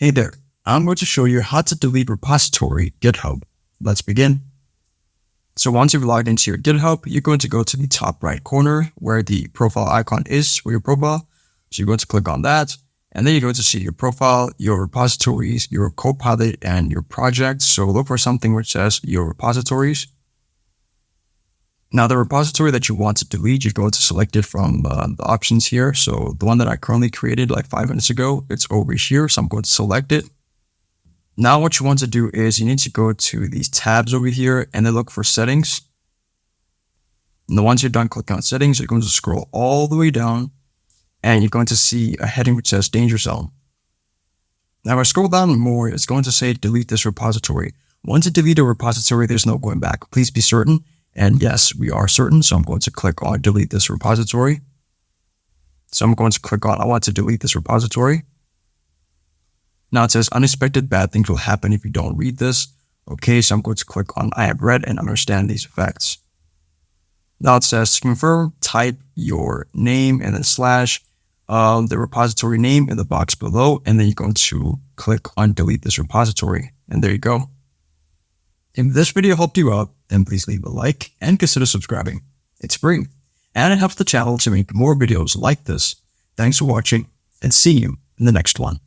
Hey there, I'm going to show you how to delete repository GitHub. Let's begin. So once you've logged into your GitHub, you're going to go to the top right corner where the profile icon is for your profile. So you're going to click on that, and then you're going to see your profile, your repositories, your Copilot, and your project. So look for something which says your repositories. Now the repository that you want to delete, you're going to select it from the options here. So the one that I currently created like 5 minutes ago, it's over here. So I'm going to select it. Now what you want to do is you need to go to these tabs over here and then look for settings. And once you're done clicking on settings, you're going to scroll all the way down and you're going to see a heading which says danger zone. Now if I scroll down more, it's going to say delete this repository. Once you delete a repository, there's no going back. Please be certain. And yes, we are certain. So I'm going to click on delete this repository. So I'm going to click on I want to delete this repository. Now it says unexpected bad things will happen if you don't read this. Okay, so I'm going to click on I have read and understand these effects. Now it says to confirm, type your name and then slash the repository name in the box below. And then you're going to click on delete this repository. And there you go. If this video helped you out, then please leave a like and consider subscribing. It's free, and it helps the channel to make more videos like this. Thanks for watching, and see you in the next one.